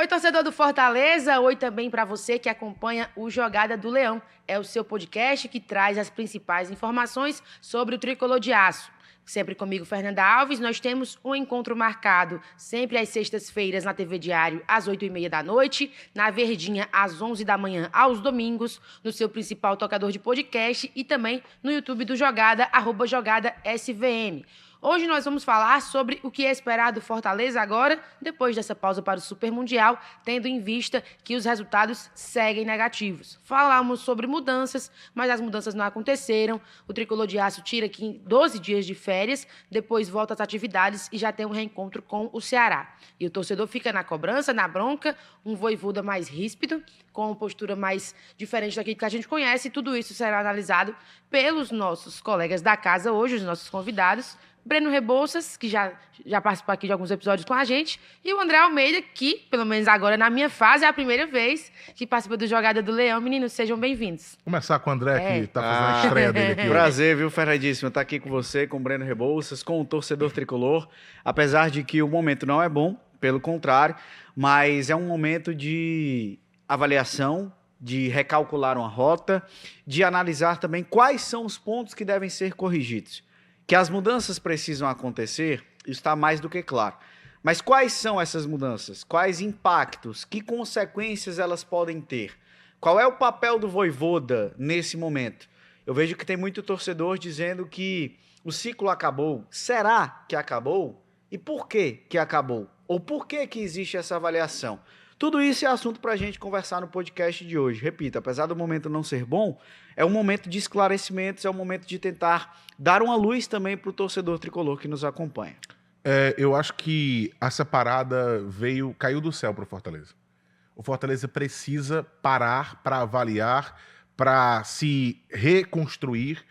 Oi, torcedor do Fortaleza. Oi também para você que acompanha o Jogada do Leão. É o seu podcast que traz as principais informações sobre o tricolor de aço. Sempre comigo, Fernanda Alves. Nós temos um encontro marcado sempre às sextas-feiras na TV Diário, às 8h30 da noite, na Verdinha, às 11 da manhã, aos domingos, no seu principal tocador de podcast e também no YouTube do Jogada, @JogadaSVM. Hoje nós vamos falar sobre o que é esperado do Fortaleza agora, depois dessa pausa para o Super Mundial, tendo em vista que os resultados seguem negativos. Falamos sobre mudanças, mas as mudanças não aconteceram. O tricolor de aço tira aqui 12 dias de férias, depois volta às atividades e já tem um reencontro com o Ceará. E o torcedor fica na cobrança, na bronca, um Vojvoda mais ríspido, com uma postura mais diferente daquilo que a gente conhece, e tudo isso será analisado pelos nossos colegas da casa hoje, os nossos convidados, Breno Rebouças, que já participou aqui de alguns episódios com a gente, e o André Almeida, que, pelo menos agora na minha fase, é a primeira vez que participa do Jogada do Leão. Meninos, sejam bem-vindos. Começar com o André, que tá fazendo a estreia dele aqui. Prazer, viu, Fernandíssimo, estar aqui com você, com o Breno Rebouças, com o torcedor tricolor, apesar de que o momento não é bom, pelo contrário, mas é um momento de avaliação, de recalcular uma rota, de analisar também quais são os pontos que devem ser corrigidos. Que as mudanças precisam acontecer, isso está mais do que claro. Mas quais são essas mudanças? Quais impactos? Que consequências elas podem ter? Qual é o papel do Vojvoda nesse momento? Eu vejo que tem muito torcedor dizendo que o ciclo acabou. Será que acabou? E por que acabou? Ou por que existe essa avaliação? Tudo isso é assunto para a gente conversar no podcast de hoje. Repito, apesar do momento não ser bom, é um momento de esclarecimentos, é um momento de tentar dar uma luz também para o torcedor tricolor que nos acompanha. Eu acho que essa parada caiu do céu para o Fortaleza. O Fortaleza precisa parar para avaliar, para se reconstruir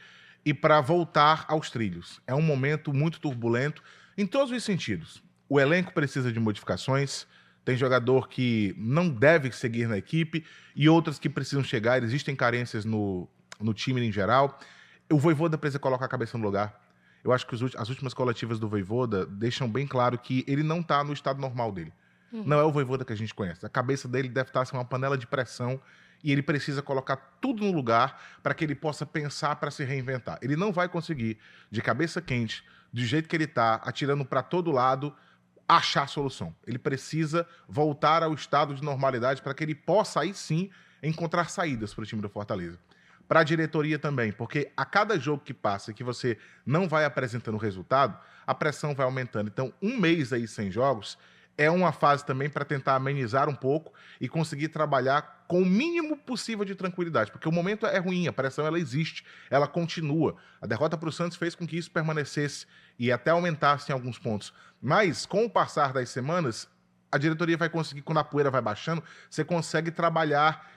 e para voltar aos trilhos. É um momento muito turbulento em todos os sentidos. O elenco precisa de modificações. Tem jogador que não deve seguir na equipe e outros que precisam chegar. Existem carências no time em geral. O Vojvoda precisa colocar a cabeça no lugar. Eu acho que as últimas coletivas do Vojvoda deixam bem claro que ele não está no estado normal dele. Não é o Vojvoda que a gente conhece. A cabeça dele deve estar assim, uma panela de pressão e ele precisa colocar tudo no lugar para que ele possa pensar para se reinventar. Ele não vai conseguir, de cabeça quente, do jeito que ele está, atirando para todo lado, achar a solução. Ele precisa voltar ao estado de normalidade para que ele possa, aí sim, encontrar saídas para o time do Fortaleza. Para a diretoria também, porque a cada jogo que passa e que você não vai apresentando resultado, a pressão vai aumentando. Então, um mês aí sem jogos é uma fase também para tentar amenizar um pouco e conseguir trabalhar com o mínimo possível de tranquilidade, porque o momento é ruim, a pressão ela existe, ela continua. A derrota para o Santos fez com que isso permanecesse e até aumentasse em alguns pontos. Mas, com o passar das semanas, a diretoria vai conseguir, quando a poeira vai baixando, você consegue trabalhar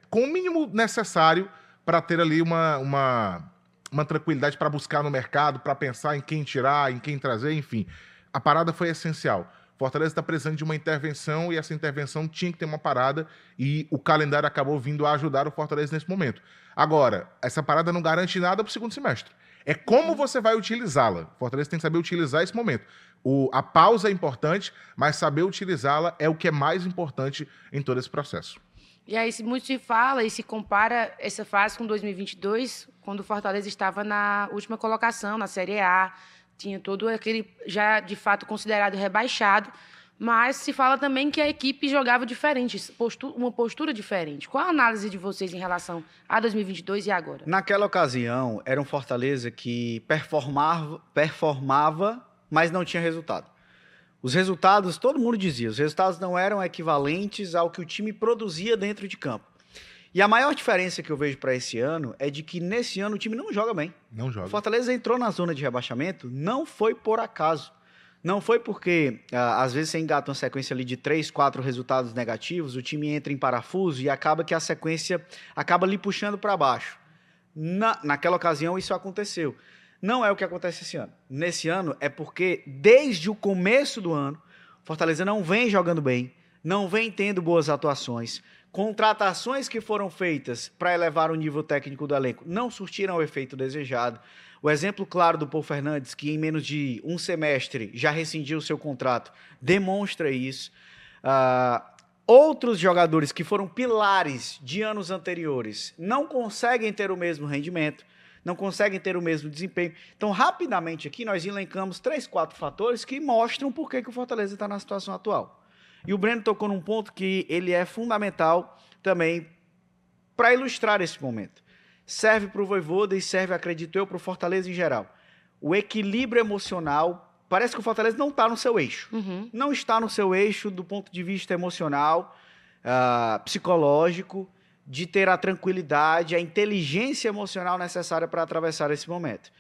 com o mínimo necessário para ter ali uma tranquilidade para buscar no mercado, para pensar em quem tirar, em quem trazer, enfim. A parada foi essencial. Fortaleza está precisando de uma intervenção e essa intervenção tinha que ter uma parada e o calendário acabou vindo a ajudar o Fortaleza nesse momento. Agora, essa parada não garante nada para o segundo semestre. É como você vai utilizá-la. O Fortaleza tem que saber utilizar esse momento. A pausa é importante, mas saber utilizá-la é o que é mais importante em todo esse processo. E aí muito se fala e se compara essa fase com 2022, quando o Fortaleza estava na última colocação, na Série A, tinha todo aquele já de fato considerado rebaixado, mas se fala também que a equipe jogava diferente, uma postura diferente. Qual a análise de vocês em relação a 2022 e agora? Naquela ocasião, era um Fortaleza que performava, mas não tinha resultado. Os resultados, todo mundo dizia, os resultados não eram equivalentes ao que o time produzia dentro de campo. E a maior diferença que eu vejo para esse ano é de que nesse ano o time não joga bem. Não joga. O Fortaleza entrou na zona de rebaixamento, não foi por acaso. Não foi porque, às vezes, você engata uma sequência ali de 3, 4 resultados negativos, o time entra em parafuso e acaba que a sequência acaba lhe puxando para baixo. Naquela ocasião, isso aconteceu. Não é o que acontece esse ano. Nesse ano é porque, desde o começo do ano, Fortaleza não vem jogando bem, não vem tendo boas atuações. Contratações que foram feitas para elevar o nível técnico do elenco não surtiram o efeito desejado. O exemplo claro do Paul Fernandes, que em menos de um semestre já rescindiu o seu contrato, demonstra isso. Outros jogadores que foram pilares de anos anteriores não conseguem ter o mesmo rendimento, não conseguem ter o mesmo desempenho. Então, rapidamente aqui, nós elencamos 3, 4 fatores que mostram por que o Fortaleza está na situação atual. E o Breno tocou num ponto que ele é fundamental também para ilustrar esse momento. Serve para o Vojvoda e serve, acredito eu, para o Fortaleza em geral. O equilíbrio emocional. Parece que o Fortaleza não está no seu eixo. Não está no seu eixo do ponto de vista emocional, psicológico, de ter a tranquilidade, a inteligência emocional necessária para atravessar esse momento.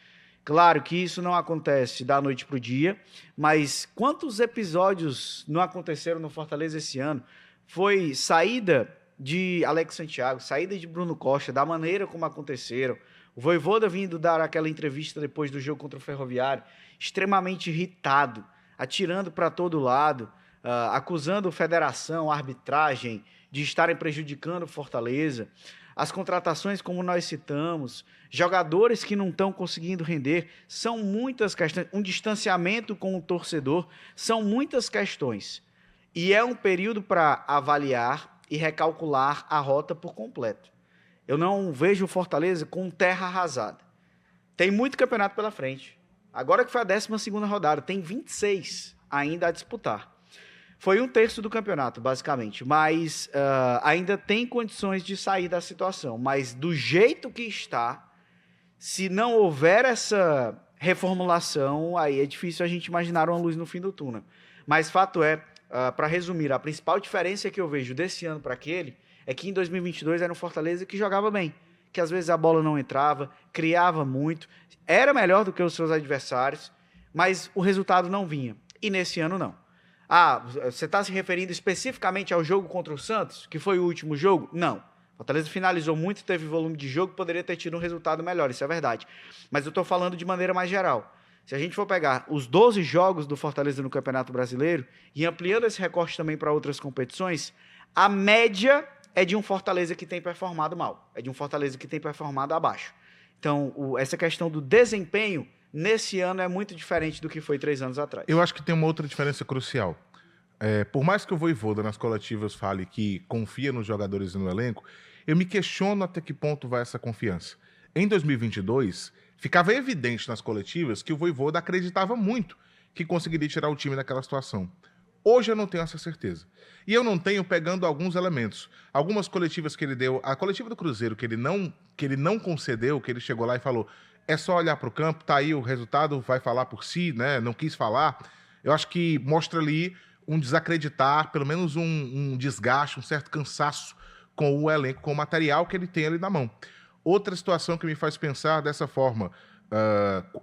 Claro que isso não acontece da noite para o dia, mas quantos episódios não aconteceram no Fortaleza esse ano? Foi saída de Alex Santiago, saída de Bruno Costa, da maneira como aconteceram. O Vojvoda vindo dar aquela entrevista depois do jogo contra o Ferroviário, extremamente irritado, atirando para todo lado, acusando a federação, a arbitragem de estarem prejudicando o Fortaleza. As contratações, como nós citamos, jogadores que não estão conseguindo render, são muitas questões. Um distanciamento com o torcedor, são muitas questões. E é um período para avaliar e recalcular a rota por completo. Eu não vejo o Fortaleza com terra arrasada. Tem muito campeonato pela frente. Agora que foi a 12ª rodada, tem 26 ainda a disputar. Foi 1/3 do campeonato, basicamente, mas ainda tem condições de sair da situação. Mas do jeito que está, se não houver essa reformulação, aí é difícil a gente imaginar uma luz no fim do túnel. Mas fato é, para resumir, a principal diferença que eu vejo desse ano para aquele é que em 2022 era um Fortaleza que jogava bem, que às vezes a bola não entrava, criava muito, era melhor do que os seus adversários, mas o resultado não vinha. E nesse ano não. Você está se referindo especificamente ao jogo contra o Santos, que foi o último jogo? Não. Fortaleza finalizou muito, teve volume de jogo, poderia ter tido um resultado melhor, isso é verdade. Mas eu estou falando de maneira mais geral. Se a gente for pegar os 12 jogos do Fortaleza no Campeonato Brasileiro e ampliando esse recorte também para outras competições, a média é de um Fortaleza que tem performado mal, é de um Fortaleza que tem performado abaixo. Então, essa questão do desempenho, nesse ano, é muito diferente do que foi 3 anos atrás. Eu acho que tem uma outra diferença crucial. Por mais que o Vojvoda nas coletivas fale que confia nos jogadores e no elenco, eu me questiono até que ponto vai essa confiança. Em 2022, ficava evidente nas coletivas que o Vojvoda acreditava muito que conseguiria tirar o time daquela situação. Hoje eu não tenho essa certeza. E eu não tenho pegando alguns elementos. Algumas coletivas que ele deu, a coletiva do Cruzeiro que ele não concedeu, que ele chegou lá e falou, é só olhar para o campo, tá aí o resultado, vai falar por si, né? Não quis falar. Eu acho que mostra ali um desacreditar, pelo menos um desgaste, um certo cansaço com o elenco, com o material que ele tem ali na mão. Outra situação que me faz pensar dessa forma,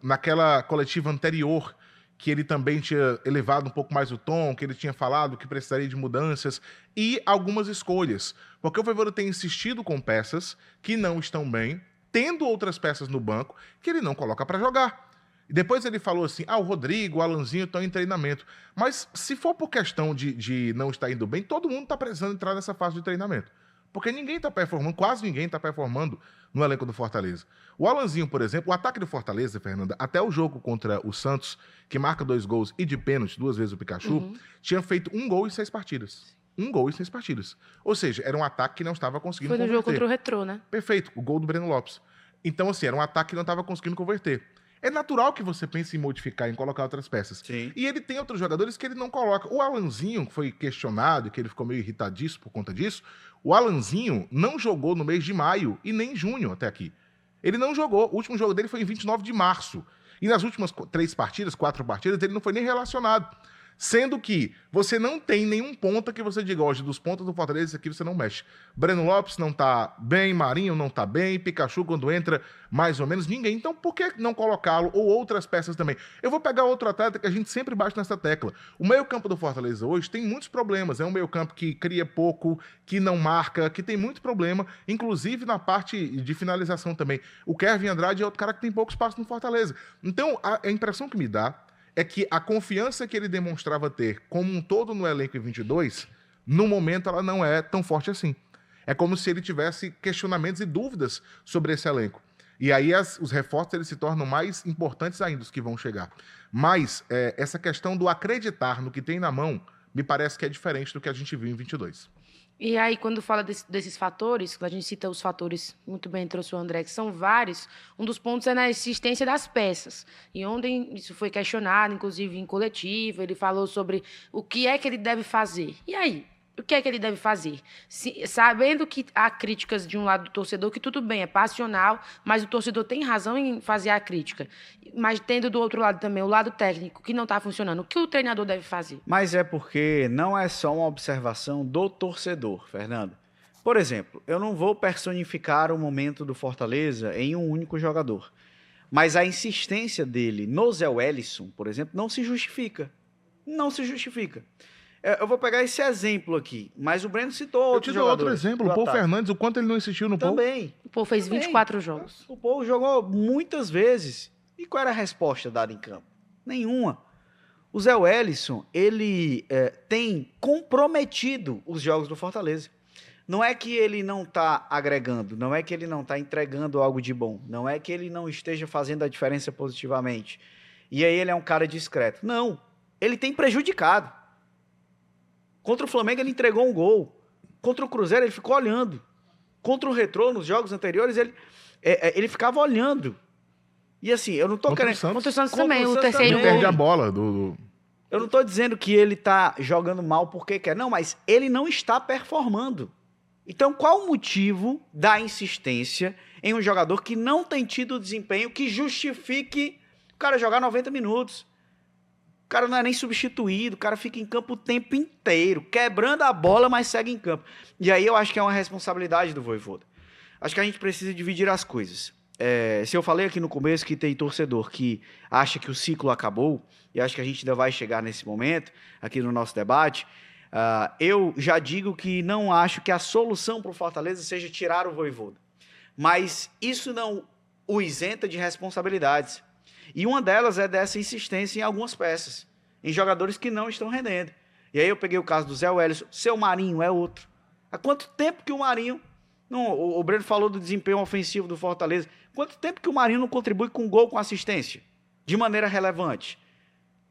naquela coletiva anterior, que ele também tinha elevado um pouco mais o tom, que ele tinha falado que precisaria de mudanças e algumas escolhas. Porque o Vojvoda tem insistido com peças que não estão bem, tendo outras peças no banco que ele não coloca para jogar. E depois ele falou assim, o Rodrigo, o Alanzinho estão em treinamento. Mas se for por questão de não estar indo bem, todo mundo está precisando entrar nessa fase de treinamento. Porque ninguém está performando, quase ninguém está performando no elenco do Fortaleza. O Alanzinho, por exemplo, o ataque do Fortaleza, Fernanda, até o jogo contra o Santos, que marca 2 gols e de pênalti, 2 vezes o Pikachu, tinha feito 1 gol em 6 partidas. 1 gol em 6 partidas. Ou seja, era um ataque que não estava conseguindo converter. Foi no jogo contra o Retrô, né? Perfeito, o gol do Breno Lopes. Então, assim, era um ataque que não estava conseguindo converter. É natural que você pense em modificar, em colocar outras peças. Sim. E ele tem outros jogadores que ele não coloca. O Alanzinho, que foi questionado, que ele ficou meio irritadíssimo por conta disso, o Alanzinho não jogou no mês de maio e nem junho até aqui. Ele não jogou. O último jogo dele foi em 29 de março. E nas últimas 3 partidas, 4 partidas, ele não foi nem relacionado. Sendo que você não tem nenhum ponta que você diga, hoje, dos pontos do Fortaleza, esse aqui você não mexe. Breno Lopes não tá bem, Marinho não tá bem, Pikachu quando entra, mais ou menos, ninguém. Então, por que não colocá-lo? Ou outras peças também. Eu vou pegar outro atleta que a gente sempre bate nessa tecla. O meio-campo do Fortaleza hoje tem muitos problemas. É um meio-campo que cria pouco, que não marca, que tem muito problema, inclusive na parte de finalização também. O Kevin Andrade é outro cara que tem pouco espaço no Fortaleza. Então, a impressão que me dá é que a confiança que ele demonstrava ter como um todo no elenco em 22, no momento ela não é tão forte assim. É como se ele tivesse questionamentos e dúvidas sobre esse elenco. E aí os reforços eles se tornam mais importantes ainda, os que vão chegar. Mas essa questão do acreditar no que tem na mão, me parece que é diferente do que a gente viu em 22. E aí, quando fala desses fatores, a gente cita os fatores, muito bem trouxe o André, que são vários, um dos pontos é na existência das peças. E ontem isso foi questionado, inclusive em coletivo, ele falou sobre o que é que ele deve fazer. E aí? O que é que ele deve fazer? Sabendo que há críticas de um lado do torcedor, que tudo bem, é passional, mas o torcedor tem razão em fazer a crítica. Mas tendo do outro lado também o lado técnico, que não está funcionando, o que o treinador deve fazer? Mas é porque não é só uma observação do torcedor, Fernando. Por exemplo, eu não vou personificar o momento do Fortaleza em um único jogador. Mas a insistência dele no Zé Wellison, por exemplo, não se justifica. Não se justifica. Eu vou pegar esse exemplo aqui, mas o Breno citou outros jogadores. Eu te dou outro exemplo, o Paul Fernandes, o quanto ele não insistiu no Paul. Também. O Paul fez 24 jogos. O Paul jogou muitas vezes. E qual era a resposta dada em campo? Nenhuma. O Zé Wellison, ele tem comprometido os jogos do Fortaleza. Não é que ele não está agregando, não é que ele não está entregando algo de bom, não é que ele não esteja fazendo a diferença positivamente. E aí ele é um cara discreto. Não, ele tem prejudicado. Contra o Flamengo ele entregou um gol. Contra o Cruzeiro ele ficou olhando. Contra o Retrô, nos jogos anteriores, ele ficava olhando. E assim, eu não tô querendo... Contra o Santos também, o terceiro gol. Ele perde a bola. Eu não tô dizendo que ele tá jogando mal porque quer. Não, mas ele não está performando. Então, qual o motivo da insistência em um jogador que não tem tido o desempenho que justifique o cara jogar 90 minutos? O cara não é nem substituído, o cara fica em campo o tempo inteiro, quebrando a bola, mas segue em campo. E aí eu acho que é uma responsabilidade do Vojvoda. Acho que a gente precisa dividir as coisas. Se eu falei aqui no começo que tem torcedor que acha que o ciclo acabou, e acho que a gente ainda vai chegar nesse momento, aqui no nosso debate, eu já digo que não acho que a solução para o Fortaleza seja tirar o Vojvoda. Mas isso não o isenta de responsabilidades. E uma delas é dessa insistência em algumas peças, em jogadores que não estão rendendo. E aí eu peguei o caso do Zé Wellison, seu Marinho é outro. Há quanto tempo que o Marinho... Não, o Breno falou do desempenho ofensivo do Fortaleza. Quanto tempo que o Marinho não contribui com gol, com assistência? De maneira relevante.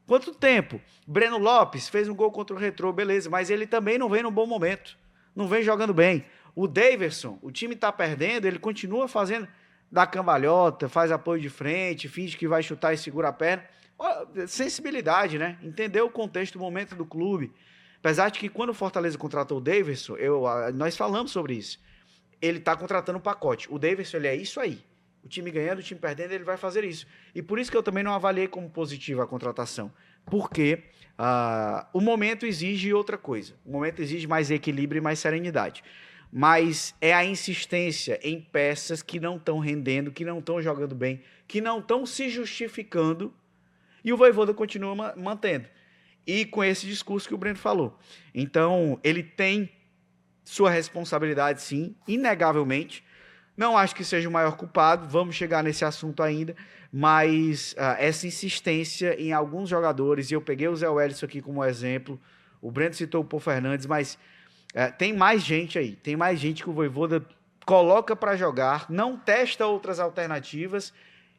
Quanto tempo? Breno Lopes fez um gol contra o Retrô, beleza, mas ele também não vem num bom momento. Não vem jogando bem. O Daverson, o time está perdendo, ele continua fazendo da cambalhota, faz apoio de frente, finge que vai chutar e segura a perna. Sensibilidade, né? Entender o contexto, o momento do clube. Apesar de que quando o Fortaleza contratou o Daverson, nós falamos sobre isso. Ele está contratando um pacote. O Daverson, ele é isso aí. O time ganhando, o time perdendo, ele vai fazer isso. E por isso que eu também não avaliei como positiva a contratação. Porque o momento exige outra coisa. O momento exige mais equilíbrio e mais serenidade. Mas é a insistência em peças que não estão rendendo, que não estão jogando bem, que não estão se justificando, e o Vojvoda continua mantendo. E com esse discurso que o Breno falou. Então, ele tem sua responsabilidade, sim, inegavelmente. Não acho que seja o maior culpado, vamos chegar nesse assunto ainda, mas essa insistência em alguns jogadores, e eu peguei o Zé Wellison aqui como exemplo, o Breno citou o Paul Fernandes, mas tem mais gente aí, tem mais gente que o Vojvoda coloca para jogar, não testa outras alternativas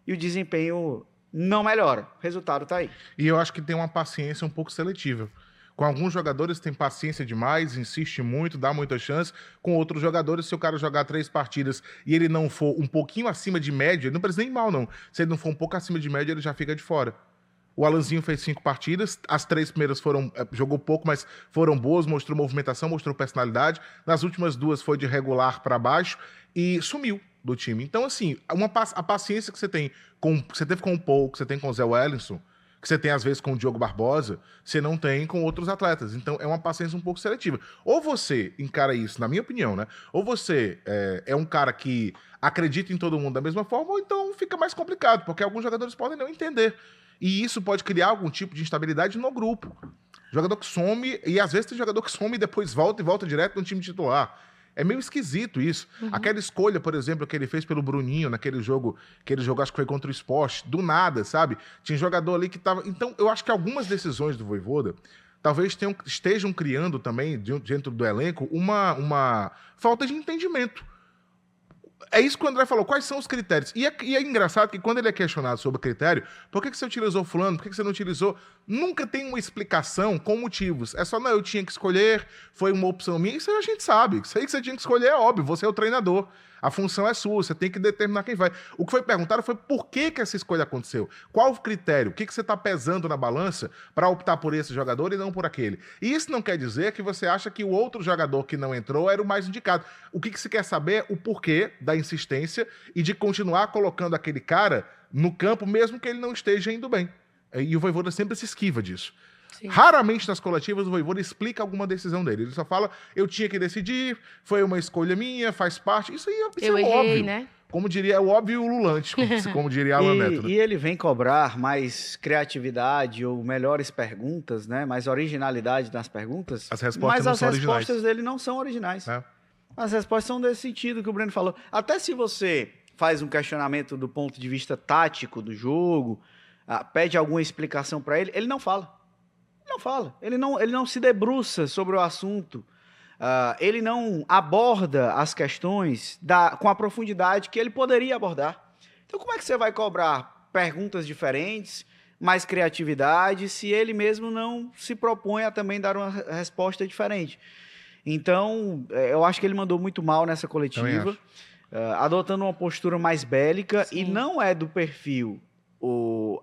e o desempenho não melhora. O resultado está aí. E eu acho que tem uma paciência um pouco seletiva. Com alguns jogadores tem paciência demais, insiste muito, dá muita chance. Com outros jogadores, se o cara jogar 3 partidas e ele não for um pouquinho acima de média, ele não precisa nem mal, não. Se ele não for um pouco acima de média, ele já fica de fora. O Alanzinho fez 5 partidas, as 3 primeiras jogou pouco, mas foram boas, mostrou movimentação, mostrou personalidade. Nas últimas 2 foi de regular para baixo e sumiu do time. Então, assim, a paciência que você tem que você teve com o Paul, que você tem com o Zé Wellison, que você tem às vezes com o Diogo Barbosa, você não tem com outros atletas. Então, é uma paciência um pouco seletiva. Ou você encara isso, na minha opinião, né? Ou você é um cara que acredita em todo mundo da mesma forma, ou então fica mais complicado, porque alguns jogadores podem não entender. E isso pode criar algum tipo de instabilidade no grupo. Jogador que some, e às vezes tem jogador que some e depois volta direto no time titular. É meio esquisito isso. Uhum. Aquela escolha, por exemplo, que ele fez pelo Bruninho, naquele jogo, acho que foi contra o Sport, do nada, sabe? Tinha jogador ali que tava... Então, eu acho que algumas decisões do Vojvoda talvez estejam criando também, dentro do elenco, uma falta de entendimento. É isso que o André falou. Quais são os critérios? E é engraçado que quando ele é questionado sobre o critério, por que você utilizou fulano, por que você não utilizou? Nunca tem uma explicação com motivos. É só, não, eu tinha que escolher, foi uma opção minha. Isso a gente sabe. Isso aí que você tinha que escolher é óbvio. Você é o treinador. A função é sua, você tem que determinar quem vai. O que foi perguntado foi por que essa escolha aconteceu. Qual o critério? O que você está pesando na balança para optar por esse jogador e não por aquele? E isso não quer dizer que você acha que o outro jogador que não entrou era o mais indicado. O que você quer saber é o porquê da insistência e de continuar colocando aquele cara no campo, mesmo que ele não esteja indo bem. E o Vojvoda sempre se esquiva disso. Sim. Raramente nas coletivas o Vojvoda explica alguma decisão dele. Ele só fala, eu tinha que decidir, foi uma escolha minha, faz parte. Isso é errei, óbvio. Né? Como diria, é o óbvio e o ululante, como diria Alan Neto. Né? E ele vem cobrar mais criatividade ou melhores perguntas, né? Mais originalidade nas perguntas. As respostas não são originais. Mas as respostas dele não são originais. É. As respostas são desse sentido que o Breno falou. Até se você faz um questionamento do ponto de vista tático do jogo, pede alguma explicação para ele, ele não fala. Não fala, ele não se debruça sobre o assunto, ele não aborda as questões com a profundidade que ele poderia abordar. Então, como é que você vai cobrar perguntas diferentes, mais criatividade, se ele mesmo não se propõe a também dar uma resposta diferente? Então, eu acho que ele mandou muito mal nessa coletiva, adotando uma postura mais bélica. Sim. E não é do perfil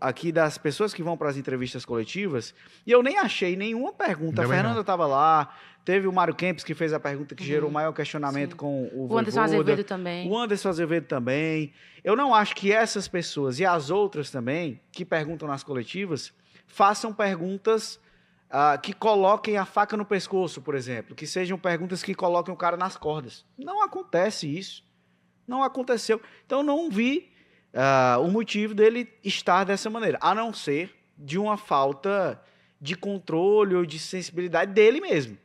aqui das pessoas que vão para as entrevistas coletivas, e eu nem achei nenhuma pergunta. A Fernanda estava lá, teve o Mário Kempis que fez a pergunta que gerou o maior questionamento. Sim. Com o Vojvoda. Anderson Azevedo também. O Anderson Azevedo também. Eu não acho que essas pessoas, e as outras também, que perguntam nas coletivas, façam perguntas que coloquem a faca no pescoço, por exemplo, que sejam perguntas que coloquem o cara nas cordas. Não acontece isso. Não aconteceu. Então, eu não vi o motivo dele estar dessa maneira, a não ser de uma falta de controle ou de sensibilidade dele mesmo,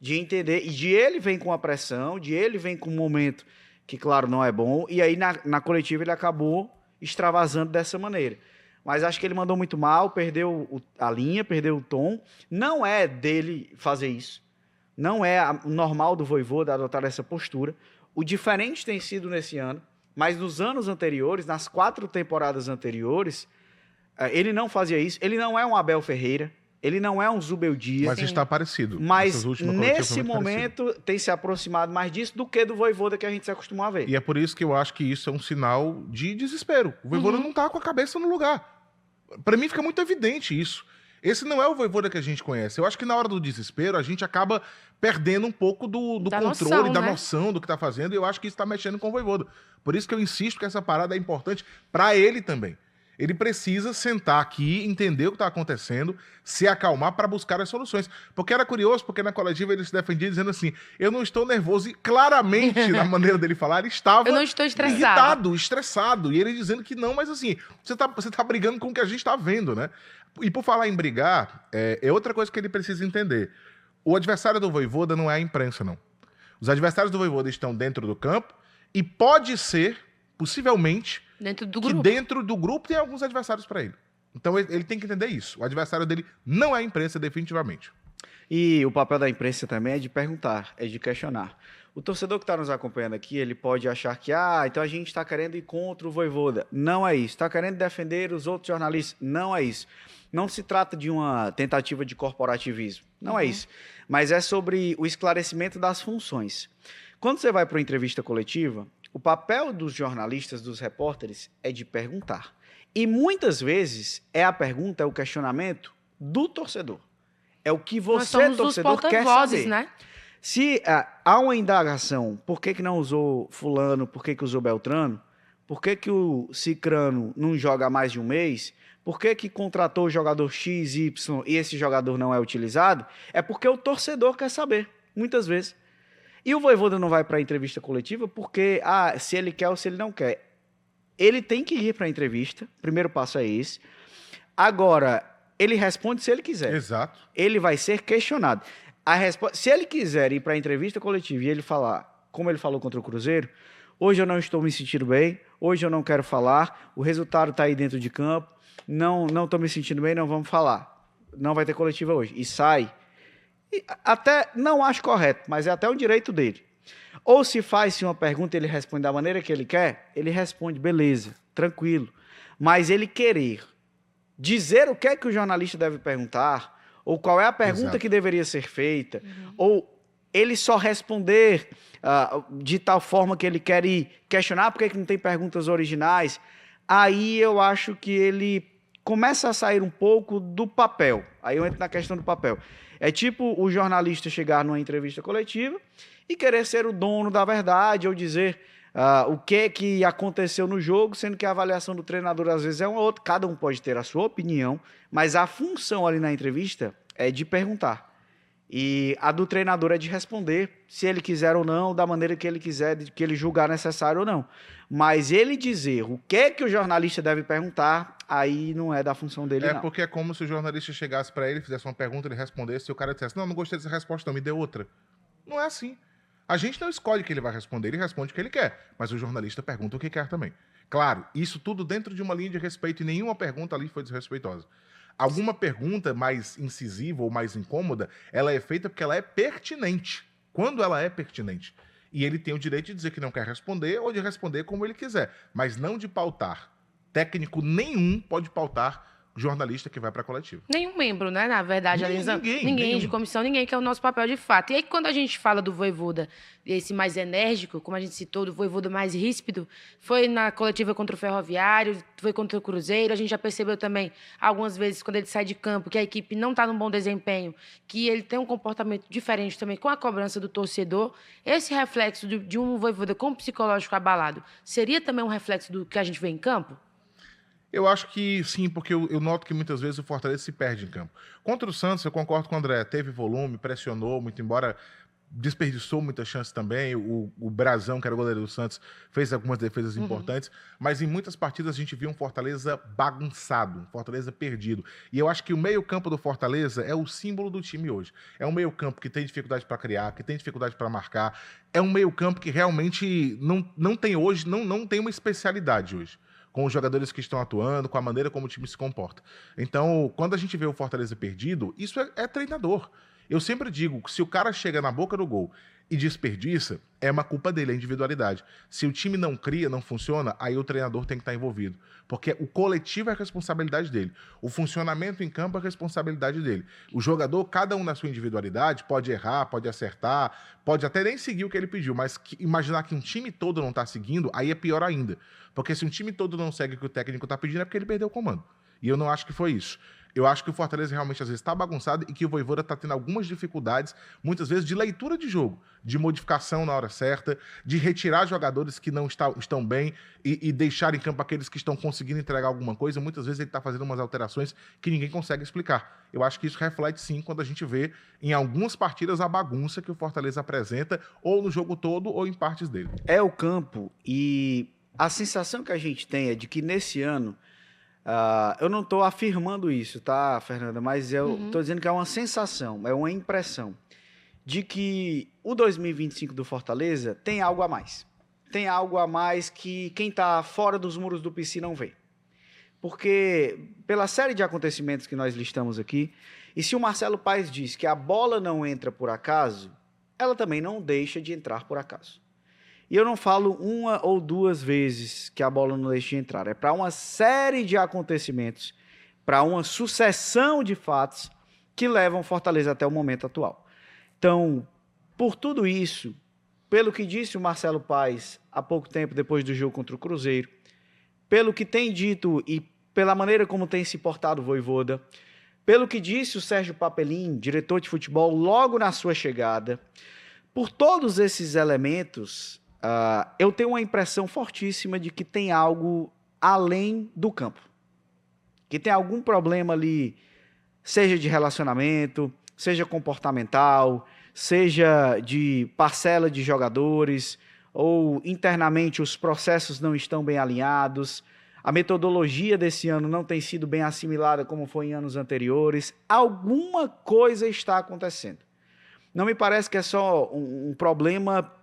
de entender, e de ele vem com a pressão, de ele vem com um momento que, claro, não é bom, e aí na coletiva ele acabou extravasando dessa maneira. Mas acho que ele mandou muito mal, perdeu a linha, perdeu o tom. Não é dele fazer isso, não é normal do Vojvoda adotar essa postura. O diferente tem sido nesse ano, mas nos anos anteriores, nas 4 temporadas anteriores, ele não fazia isso. Ele não é um Abel Ferreira, ele não é um Zubeldia. Mas está parecido. Mas nesse momento tem se aproximado mais disso do que do Vojvoda que a gente se acostumou a ver. E é por isso que eu acho que isso é um sinal de desespero. O Vojvoda não está com a cabeça no lugar. Para mim fica muito evidente isso. Esse não é o Vojvoda que a gente conhece. Eu acho que na hora do desespero a gente acaba perdendo um pouco do controle, da noção do que está fazendo, e eu acho que isso está mexendo com o Vojvoda. Por isso que eu insisto que essa parada é importante para ele também. Ele precisa sentar aqui, entender o que está acontecendo, se acalmar para buscar as soluções. Porque era curioso, porque na coletiva ele se defendia dizendo assim, eu não estou nervoso, e claramente, na maneira dele falar, ele estava eu não estou estressado. Irritado, estressado. E ele dizendo que não, mas assim, você tá brigando com o que a gente está vendo, né? E por falar em brigar, é outra coisa que ele precisa entender. O adversário do Vojvoda não é a imprensa, não. Os adversários do Vojvoda estão dentro do campo e pode ser, possivelmente, que dentro do grupo tem alguns adversários para ele. Então ele tem que entender isso. O adversário dele não é a imprensa, definitivamente. E o papel da imprensa também é de perguntar, é de questionar. O torcedor que está nos acompanhando aqui, ele pode achar que, então a gente está querendo ir contra o Vojvoda. Não é isso. Está querendo defender os outros jornalistas. Não é isso. Não se trata de uma tentativa de corporativismo. Não é isso. Mas é sobre o esclarecimento das funções. Quando você vai para uma entrevista coletiva, o papel dos jornalistas, dos repórteres, é de perguntar. E muitas vezes a pergunta, é o questionamento do torcedor. É o que você, torcedor, quer saber. Né? Se há uma indagação, por que não usou fulano, por que usou Beltrano, por que o Cicrano não joga há mais de um mês, por que contratou o jogador X, Y e esse jogador não é utilizado, é porque o torcedor quer saber, muitas vezes. E o Vojvoda não vai para a entrevista coletiva porque, se ele quer ou se ele não quer. Ele tem que ir para a entrevista, o primeiro passo é esse. Agora, ele responde se ele quiser. Exato. Ele vai ser questionado. Se ele quiser ir para a entrevista coletiva e ele falar, como ele falou contra o Cruzeiro, hoje eu não estou me sentindo bem, hoje eu não quero falar, o resultado está aí dentro de campo, não estou me sentindo bem, não vamos falar. Não vai ter coletiva hoje. E sai. E até não acho correto, mas é até um direito dele. Ou se faz-se uma pergunta e ele responde da maneira que ele quer, ele responde, beleza, tranquilo. Mas ele querer dizer o que é que o jornalista deve perguntar, ou qual é a pergunta que deveria ser feita, ou ele só responder de tal forma que ele quer ir questionar por que não tem perguntas originais, aí eu acho que ele começa a sair um pouco do papel. Aí eu entro na questão do papel. É tipo o jornalista chegar numa entrevista coletiva e querer ser o dono da verdade ou dizer o que aconteceu no jogo, sendo que a avaliação do treinador às vezes é uma outra. Cada um pode ter a sua opinião, mas a função ali na entrevista é de perguntar. E a do treinador é de responder, se ele quiser ou não, da maneira que ele quiser, que ele julgar necessário ou não. Mas ele dizer o que o jornalista deve perguntar, aí não é da função dele, não. Porque é como se o jornalista chegasse para ele, fizesse uma pergunta, ele respondesse, e o cara dissesse, não gostei dessa resposta, não, me dê outra. Não é assim. A gente não escolhe o que ele vai responder, ele responde o que ele quer, mas o jornalista pergunta o que quer também. Claro, isso tudo dentro de uma linha de respeito, e nenhuma pergunta ali foi desrespeitosa. Alguma pergunta mais incisiva ou mais incômoda, ela é feita porque ela é pertinente. Quando ela é pertinente. E ele tem o direito de dizer que não quer responder ou de responder como ele quiser, mas não de pautar. Técnico nenhum pode pautar jornalista que vai para a coletiva. Nenhum membro, né? Na verdade, ninguém de comissão, ninguém, que é o nosso papel de fato. E aí, quando a gente fala do Vojvoda, esse mais enérgico, como a gente citou, do Vojvoda mais ríspido, foi na coletiva contra o Ferroviário, foi contra o Cruzeiro. A gente já percebeu também, algumas vezes, quando ele sai de campo, que a equipe não está num bom desempenho, que ele tem um comportamento diferente também com a cobrança do torcedor. Esse reflexo de um Vojvoda com o psicológico abalado, seria também um reflexo do que a gente vê em campo? Eu acho que sim, porque eu noto que muitas vezes o Fortaleza se perde em campo. Contra o Santos, eu concordo com o André, teve volume, pressionou muito, embora desperdiçou muitas chances também. O Brazão, que era o goleiro do Santos, fez algumas defesas importantes, mas em muitas partidas a gente viu um Fortaleza bagunçado, um Fortaleza perdido. E eu acho que o meio-campo do Fortaleza é o símbolo do time hoje. É um meio-campo que tem dificuldade para criar, que tem dificuldade para marcar. É um meio-campo que realmente não tem hoje, não tem uma especialidade hoje, com os jogadores que estão atuando, com a maneira como o time se comporta. Então, quando a gente vê o Fortaleza perdido, isso é treinador. Eu sempre digo que se o cara chega na boca do gol e desperdiça, é uma culpa dele, é individualidade. Se o time não cria, não funciona, aí o treinador tem que estar envolvido. Porque o coletivo é a responsabilidade dele. O funcionamento em campo é a responsabilidade dele. O jogador, cada um na sua individualidade, pode errar, pode acertar, pode até nem seguir o que ele pediu, mas imaginar que um time todo não está seguindo, aí é pior ainda. Porque se um time todo não segue o que o técnico está pedindo, é porque ele perdeu o comando. E eu não acho que foi isso. Eu acho que o Fortaleza realmente às vezes está bagunçado e que o Vojvoda está tendo algumas dificuldades, muitas vezes de leitura de jogo, de modificação na hora certa, de retirar jogadores que não estão bem e deixar em campo aqueles que estão conseguindo entregar alguma coisa. Muitas vezes ele está fazendo umas alterações que ninguém consegue explicar. Eu acho que isso reflete sim quando a gente vê em algumas partidas a bagunça que o Fortaleza apresenta, ou no jogo todo ou em partes dele. É o campo, e a sensação que a gente tem é de que nesse ano, eu não estou afirmando isso, tá, Fernanda? Mas eu estou dizendo que é uma sensação, é uma impressão de que o 2025 do Fortaleza tem algo a mais. Tem algo a mais que quem está fora dos muros do PC não vê. Porque, pela série de acontecimentos que nós listamos aqui, e se o Marcelo Paes diz que a bola não entra por acaso, ela também não deixa de entrar por acaso. E eu não falo uma ou duas vezes que a bola não deixa de entrar. É para uma série de acontecimentos, para uma sucessão de fatos que levam Fortaleza até o momento atual. Então, por tudo isso, pelo que disse o Marcelo Paes há pouco tempo depois do jogo contra o Cruzeiro, pelo que tem dito e pela maneira como tem se portado o Vojvoda, pelo que disse o Sérgio Papelin, diretor de futebol, logo na sua chegada, por todos esses elementos, eu tenho uma impressão fortíssima de que tem algo além do campo. Que tem algum problema ali, seja de relacionamento, seja comportamental, seja de parcela de jogadores, ou internamente os processos não estão bem alinhados, a metodologia desse ano não tem sido bem assimilada como foi em anos anteriores. Alguma coisa está acontecendo. Não me parece que é só um problema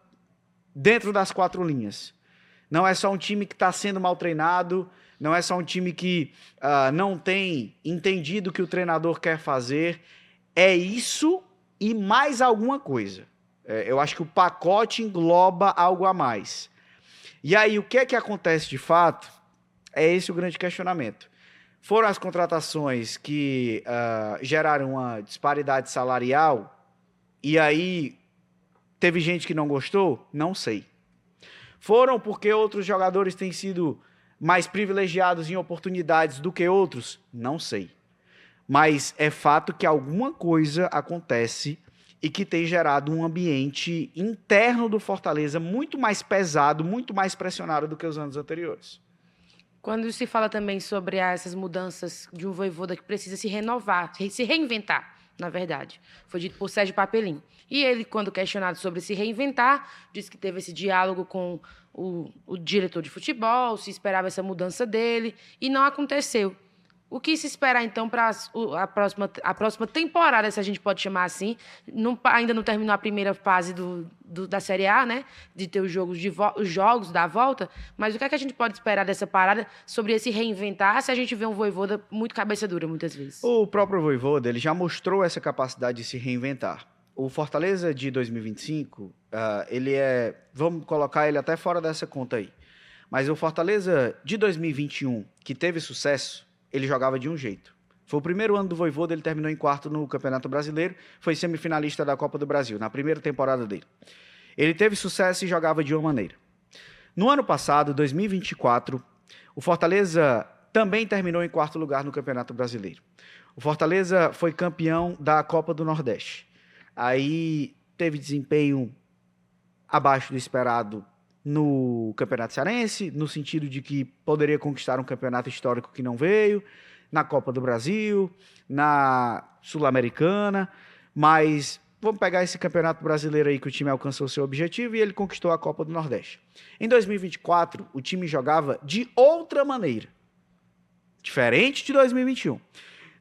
dentro das quatro linhas. Não é só um time que está sendo mal treinado, não é só um time que não tem entendido o que o treinador quer fazer. É isso e mais alguma coisa. Eu acho que o pacote engloba algo a mais. E aí, o que é que acontece de fato? É esse o grande questionamento. Foram as contratações que geraram uma disparidade salarial, e aí teve gente que não gostou? Não sei. Foram porque outros jogadores têm sido mais privilegiados em oportunidades do que outros? Não sei. Mas é fato que alguma coisa acontece e que tem gerado um ambiente interno do Fortaleza muito mais pesado, muito mais pressionado do que os anos anteriores. Quando se fala também sobre essas mudanças de um Vojvoda que precisa se renovar, se reinventar, na verdade. Foi dito por Sérgio Papelim. E ele, quando questionado sobre se reinventar, disse que teve esse diálogo com o diretor de futebol, se esperava essa mudança dele, e não aconteceu. O que se esperar, então, para a próxima temporada, se a gente pode chamar assim? Ainda não terminou a primeira fase da Série A, né? De ter os jogos da volta. Mas o que é que a gente pode esperar dessa parada sobre esse reinventar, se a gente vê um Vojvoda muito cabeça dura, muitas vezes? O próprio Vojvoda, ele já mostrou essa capacidade de se reinventar. O Fortaleza de 2025, ele é... Vamos colocar ele até fora dessa conta aí. Mas o Fortaleza de 2021, que teve sucesso, ele jogava de um jeito. Foi o primeiro ano do Vojvoda, ele terminou em quarto no Campeonato Brasileiro, foi semifinalista da Copa do Brasil, na primeira temporada dele. Ele teve sucesso e jogava de uma maneira. No ano passado, 2024, o Fortaleza também terminou em quarto lugar no Campeonato Brasileiro. O Fortaleza foi campeão da Copa do Nordeste. Aí teve desempenho abaixo do esperado no Campeonato Cearense, no sentido de que poderia conquistar um campeonato histórico que não veio, na Copa do Brasil, na Sul-Americana, mas vamos pegar esse Campeonato Brasileiro aí que o time alcançou seu objetivo e ele conquistou a Copa do Nordeste. Em 2024, o time jogava de outra maneira, diferente de 2021.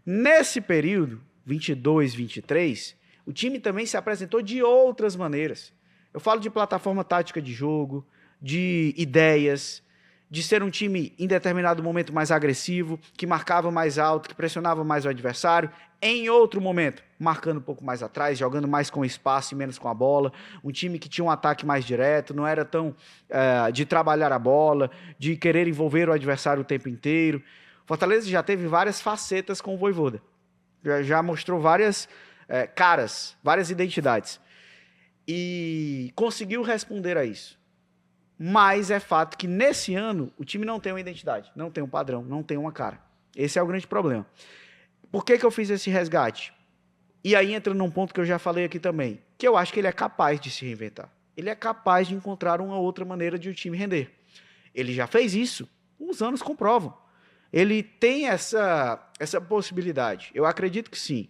Nesse período, 22, 23, o time também se apresentou de outras maneiras. Eu falo de plataforma tática de jogo, de ideias, de ser um time em determinado momento mais agressivo, que marcava mais alto, que pressionava mais o adversário. Em outro momento, marcando um pouco mais atrás, jogando mais com espaço e menos com a bola. Um time que tinha um ataque mais direto, não era tão de trabalhar a bola, de querer envolver o adversário o tempo inteiro. Fortaleza já teve várias facetas com o Vojvoda. Já mostrou várias caras, várias identidades. E conseguiu responder a isso. Mas é fato que nesse ano o time não tem uma identidade, não tem um padrão, não tem uma cara. Esse é o grande problema. Por que eu fiz esse resgate? E aí entra num ponto que eu já falei aqui também, que eu acho que ele é capaz de se reinventar. Ele é capaz de encontrar uma outra maneira de o time render. Ele já fez isso, os anos comprovam. Ele tem essa possibilidade. Eu acredito que sim.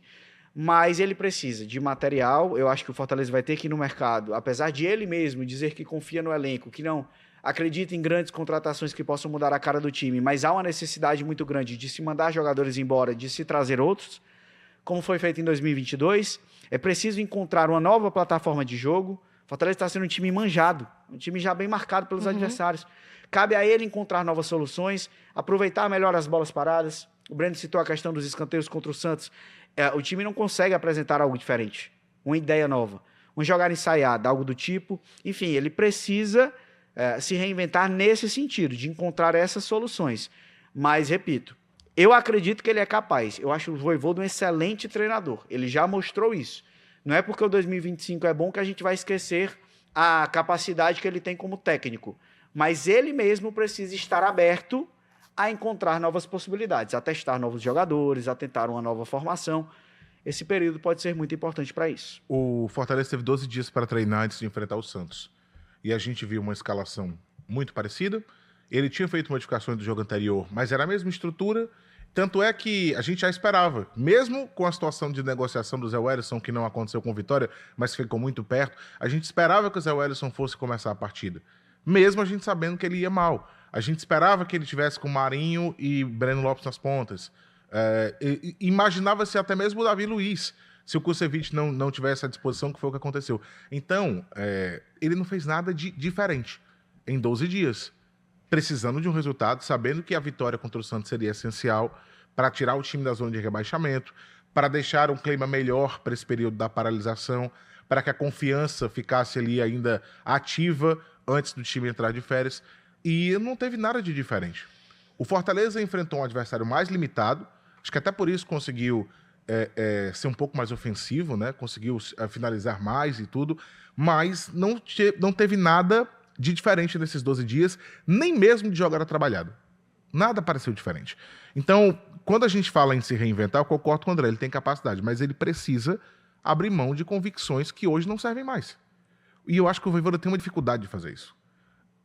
Mas ele precisa de material. Eu acho que o Fortaleza vai ter que ir no mercado, apesar de ele mesmo dizer que confia no elenco, que não acredita em grandes contratações que possam mudar a cara do time, mas há uma necessidade muito grande de se mandar jogadores embora, de se trazer outros, como foi feito em 2022. É preciso encontrar uma nova plataforma de jogo. O Fortaleza está sendo um time manjado, um time já bem marcado pelos adversários. Cabe a ele encontrar novas soluções, aproveitar melhor as bolas paradas. O Breno citou a questão dos escanteios contra o Santos. O time não consegue apresentar algo diferente, uma ideia nova, uma jogada ensaiada, algo do tipo. Enfim, ele precisa se reinventar nesse sentido, de encontrar essas soluções. Mas, repito, eu acredito que ele é capaz. Eu acho o Vojvoda um excelente treinador. Ele já mostrou isso. Não é porque o 2025 é bom que a gente vai esquecer a capacidade que ele tem como técnico. Mas ele mesmo precisa estar aberto a encontrar novas possibilidades, a testar novos jogadores, a tentar uma nova formação. Esse período pode ser muito importante para isso. O Fortaleza teve 12 dias para treinar antes de enfrentar o Santos. E a gente viu uma escalação muito parecida. Ele tinha feito modificações do jogo anterior, mas era a mesma estrutura. Tanto é que a gente já esperava, mesmo com a situação de negociação do Zé Wellison, que não aconteceu com o Vitória, mas ficou muito perto, a gente esperava que o Zé Wellison fosse começar a partida. Mesmo a gente sabendo que ele ia mal. A gente esperava que ele tivesse com Marinho e Breno Lopes nas pontas. Imaginava-se até mesmo o Davi Luiz, se o Kusevich não tivesse à disposição, que foi o que aconteceu. Então, ele não fez nada de diferente em 12 dias. Precisando de um resultado, sabendo que a vitória contra o Santos seria essencial para tirar o time da zona de rebaixamento, para deixar um clima melhor para esse período da paralisação, para que a confiança ficasse ali ainda ativa antes do time entrar de férias. E não teve nada de diferente. O Fortaleza enfrentou um adversário mais limitado, acho que até por isso conseguiu ser um pouco mais ofensivo, né? Conseguiu finalizar mais e tudo, mas não teve nada de diferente nesses 12 dias, nem mesmo de jogada trabalhada. Nada pareceu diferente. Então, quando a gente fala em se reinventar, eu concordo com o André, ele tem capacidade, mas ele precisa abrir mão de convicções que hoje não servem mais. E eu acho que o Vojvoda tem uma dificuldade de fazer isso.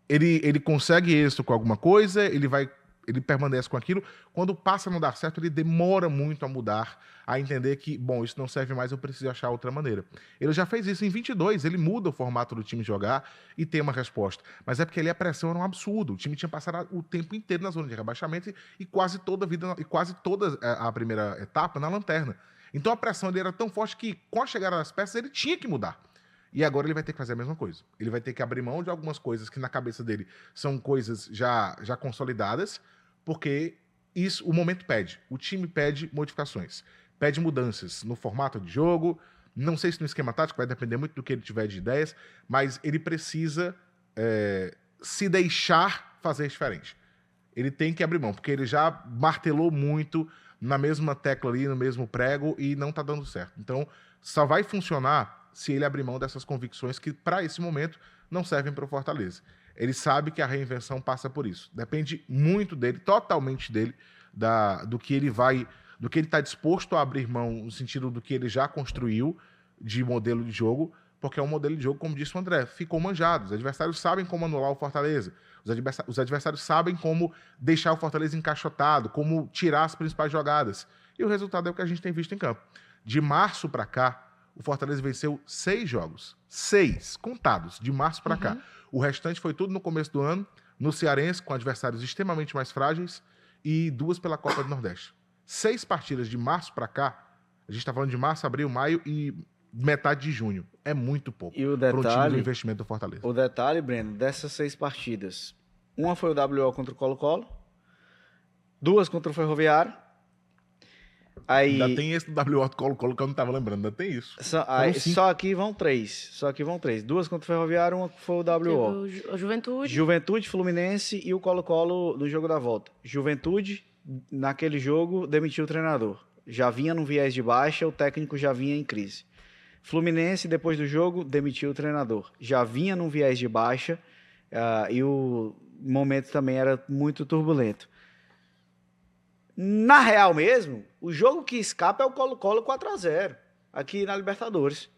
Ele consegue êxito com alguma coisa, ele permanece com aquilo. Quando passa a não dar certo, ele demora muito a mudar, a entender que, bom, isso não serve mais, eu preciso achar outra maneira. Ele já fez isso em 22, ele muda o formato do time jogar e tem uma resposta. Mas é porque ali a pressão era um absurdo. O time tinha passado o tempo inteiro na zona de rebaixamento e quase toda a primeira etapa na lanterna. Então a pressão ali era tão forte que, com a chegada das peças, ele tinha que mudar. E agora ele vai ter que fazer a mesma coisa. Ele vai ter que abrir mão de algumas coisas que na cabeça dele são coisas já consolidadas, porque o momento pede. O time pede modificações, pede mudanças no formato de jogo. Não sei se no esquema tático, vai depender muito do que ele tiver de ideias, mas ele precisa se deixar fazer diferente. Ele tem que abrir mão, porque ele já martelou muito na mesma tecla ali, no mesmo prego, e não está dando certo. Então, só vai funcionar se ele abrir mão dessas convicções que, para esse momento, não servem para o Fortaleza. Ele sabe que a reinvenção passa por isso. Depende muito dele, totalmente dele, do que ele está disposto a abrir mão no sentido do que ele já construiu de modelo de jogo, porque é um modelo de jogo, como disse o André, ficou manjado. Os adversários sabem como anular o Fortaleza. Os adversários sabem como deixar o Fortaleza encaixotado, como tirar as principais jogadas. E o resultado é o que a gente tem visto em campo. De março para cá, o Fortaleza venceu 6 jogos. 6, contados, de março para cá. O restante foi tudo no começo do ano, no Cearense, com adversários extremamente mais frágeis, e 2 pela Copa do Nordeste. 6 partidas de março para cá, a gente está falando de março, abril, maio e metade de junho. É muito pouco para um time do investimento do Fortaleza. O detalhe, Breno, dessas 6 partidas, uma foi o WO contra o Colo-Colo, 2 contra o Ferroviário. Aí, ainda tem esse do WO do Colo-Colo que eu não estava lembrando, ainda tem isso. Só aqui vão 3. 2 contra o Ferroviário, uma foi o WO. O Juventude. Juventude, Fluminense e o Colo-Colo no jogo da volta. Juventude, naquele jogo, demitiu o treinador. Já vinha num viés de baixa, o técnico já vinha em crise. Fluminense, depois do jogo, demitiu o treinador. Já vinha num viés de baixa e o momento também era muito turbulento. Na real mesmo, o jogo que escapa é o Colo-Colo 4-0, aqui na Libertadores.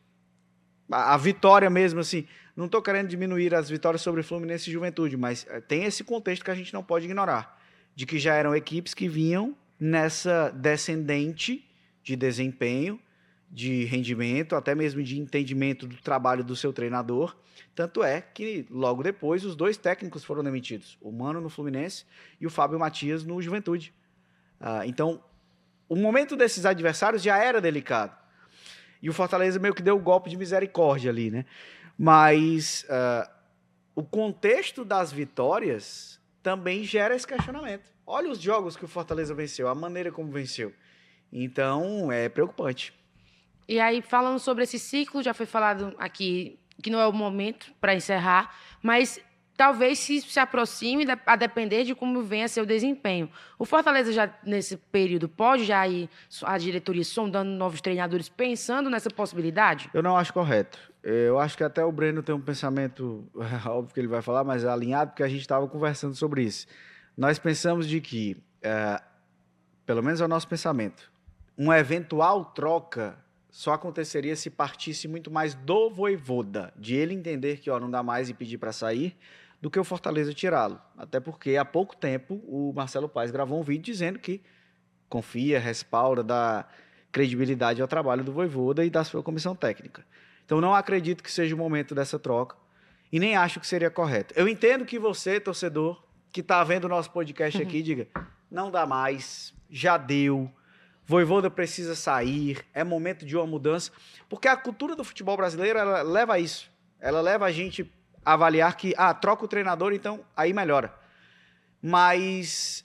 A vitória mesmo, assim, não estou querendo diminuir as vitórias sobre Fluminense e Juventude, mas tem esse contexto que a gente não pode ignorar, de que já eram equipes que vinham nessa descendente de desempenho, de rendimento, até mesmo de entendimento do trabalho do seu treinador. Tanto é que, logo depois, os 2 técnicos foram demitidos, o Mano no Fluminense e o Fábio Matias no Juventude. Então, o momento desses adversários já era delicado. E o Fortaleza meio que deu o golpe de misericórdia ali, né? Mas o contexto das vitórias também gera esse questionamento. Olha os jogos que o Fortaleza venceu, a maneira como venceu. Então, é preocupante. E aí, falando sobre esse ciclo, já foi falado aqui que não é o momento para encerrar, mas talvez se aproxime a depender de como venha seu desempenho. O Fortaleza já, nesse período, pode já ir a diretoria sondando novos treinadores, pensando nessa possibilidade? Eu não acho correto. Eu acho que até o Breno tem um pensamento, óbvio que ele vai falar, mas alinhado, porque a gente estava conversando sobre isso. Nós pensamos de que, pelo menos é o nosso pensamento, uma eventual troca só aconteceria se partisse muito mais do Vojvoda, de ele entender que não dá mais e pedir para sair, do que o Fortaleza tirá-lo. Até porque, há pouco tempo, o Marcelo Paes gravou um vídeo dizendo que confia, respalda, dá credibilidade ao trabalho do Vojvoda e da sua comissão técnica. Então, não acredito que seja o momento dessa troca e nem acho que seria correto. Eu entendo que você, torcedor, que está vendo o nosso podcast aqui, diga, não dá mais, já deu, Vojvoda precisa sair, é momento de uma mudança, porque a cultura do futebol brasileiro, ela leva a isso. Ela leva a gente a avaliar que, troca o treinador, então aí melhora. Mas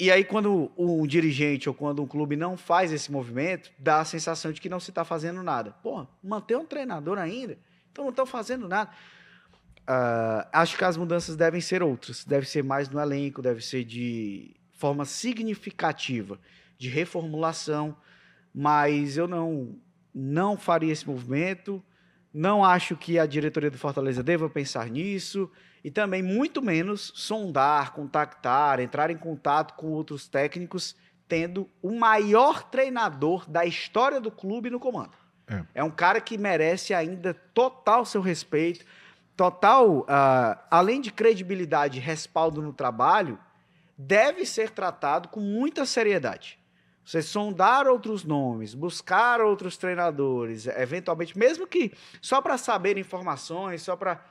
E aí, quando um dirigente ou quando um clube não faz esse movimento, dá a sensação de que não se está fazendo nada. Pô, manter um treinador ainda? Então não estão fazendo nada. Acho que as mudanças devem ser outras. Deve ser mais no elenco, deve ser de forma significativa, de reformulação. Mas eu não faria esse movimento. Não acho que a diretoria do Fortaleza deva pensar nisso. E também, muito menos, sondar, contactar, entrar em contato com outros técnicos, tendo o maior treinador da história do clube no comando. É um cara que merece ainda total seu respeito, total, além de credibilidade e respaldo no trabalho, deve ser tratado com muita seriedade. Você sondar outros nomes, buscar outros treinadores, eventualmente, mesmo que só para saber informações, só para